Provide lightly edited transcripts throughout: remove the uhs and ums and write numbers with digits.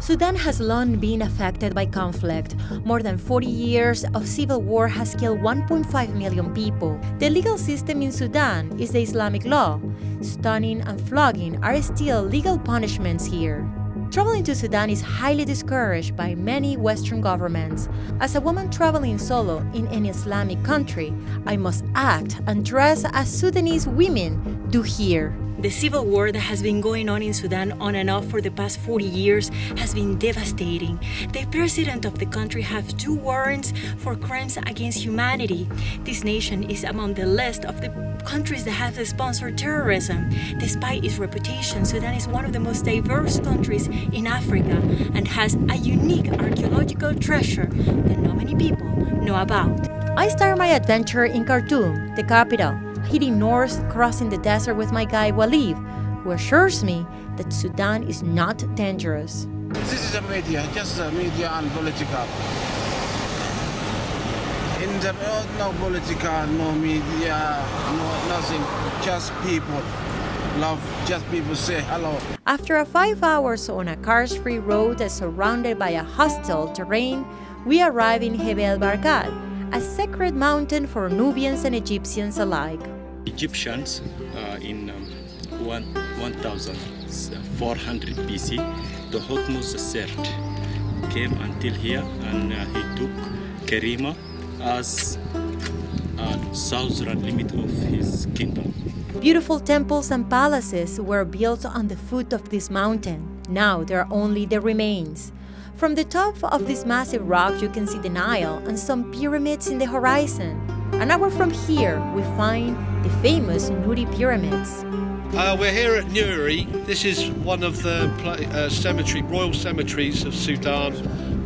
Sudan has long been affected by conflict. More than 40 years of civil war has killed 1.5 million people. The legal system in Sudan is the Islamic law. Stoning and flogging are still legal punishments here. Traveling to Sudan is highly discouraged by many Western governments. As a woman traveling solo in an Islamic country, I must act and dress as Sudanese women do here. The civil war that has been going on in Sudan on and off for the past 40 years has been devastating. The president of the country has 2 warrants for crimes against humanity. This nation is among the list of the countries that have sponsored terrorism. Despite its reputation, Sudan is one of the most diverse countries in Africa and has a unique archaeological treasure that not many people know about. I started my adventure in Khartoum, the capital, heading north, crossing the desert with my guide Walid, who assures me that Sudan is not dangerous. This is a media, just a media and political. In the road, no political, no media, no nothing, just people. Love, just people say hello. After 5 hours on a cars-free road surrounded by a hostile terrain, we arrive in Jebel Barkat, a sacred mountain for Nubians and Egyptians alike. Egyptians in 1400 BC, the Thutmose III came until here and he took Kerima as a southern limit of his kingdom. Beautiful temples and palaces were built on the foot of this mountain. Now there are only the remains. From the top of this massive rock you can see the Nile and some pyramids in the horizon. An hour from here we find the famous Nuri pyramids. We're here at Nuri. This is one of the royal cemeteries of Sudan,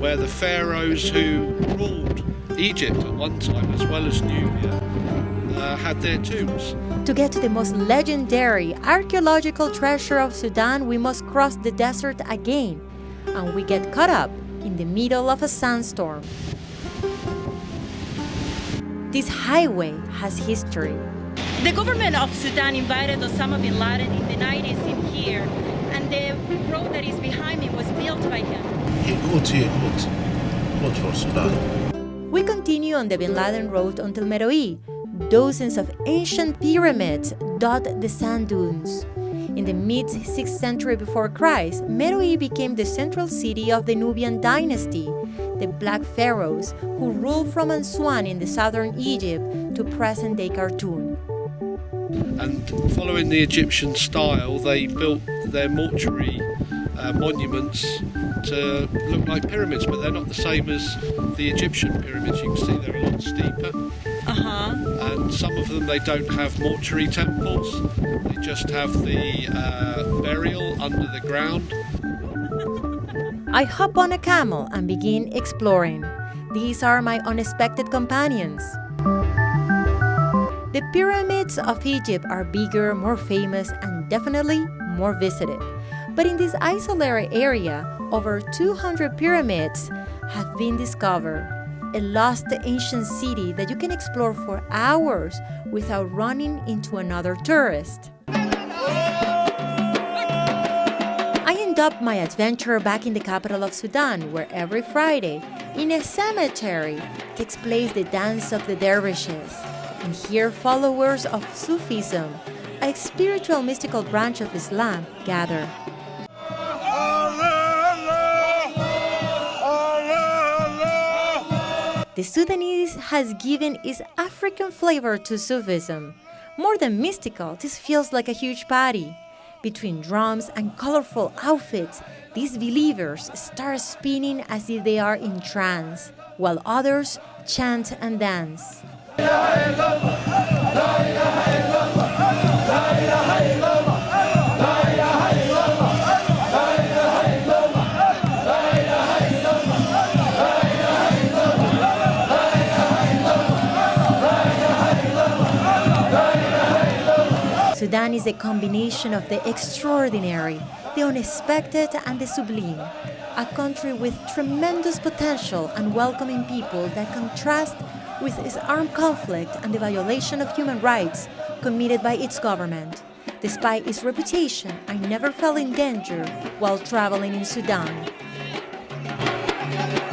where the pharaohs who ruled Egypt at one time, as well as Nubia, had their tombs. To get to the most legendary archaeological treasure of Sudan, we must cross the desert again, and we get caught up in the middle of a sandstorm. This highway has history. The government of Sudan invited Osama bin Laden in the 90s in here, and the road that is behind me was built by him. Good here, good for Sudan. We continue on the Bin Laden road until Meroe. Dozens of ancient pyramids dot the sand dunes. In the mid-6th century before Christ, Meroe became the central city of the Nubian dynasty, the Black Pharaohs who ruled from Aswan in the southern Egypt to present-day Khartoum. And following the Egyptian style, they built their mortuary monuments to look like pyramids, but they're not the same as the Egyptian pyramids. You can see they're a lot steeper. And some of them, they don't have mortuary temples. They just have the burial under the ground. I hop on a camel and begin exploring. These are my unexpected companions. The pyramids of Egypt are bigger, more famous, and definitely more visited. But in this isolated area, over 200 pyramids have been discovered. A lost ancient city that you can explore for hours without running into another tourist. I end up my adventure back in the capital of Sudan, where every Friday, in a cemetery, takes place the dance of the dervishes. And here followers of Sufism, a spiritual mystical branch of Islam, gather. The Sudanese has given its African flavor to Sufism. More than mystical, this feels like a huge party. Between drums and colorful outfits, these believers start spinning as if they are in trance, while others chant and dance. Sudan is a combination of the extraordinary, the unexpected, and the sublime. A country with tremendous potential and welcoming people that contrast with its armed conflict and the violation of human rights committed by its government. Despite its reputation, I never fell in danger while traveling in Sudan. Thank you.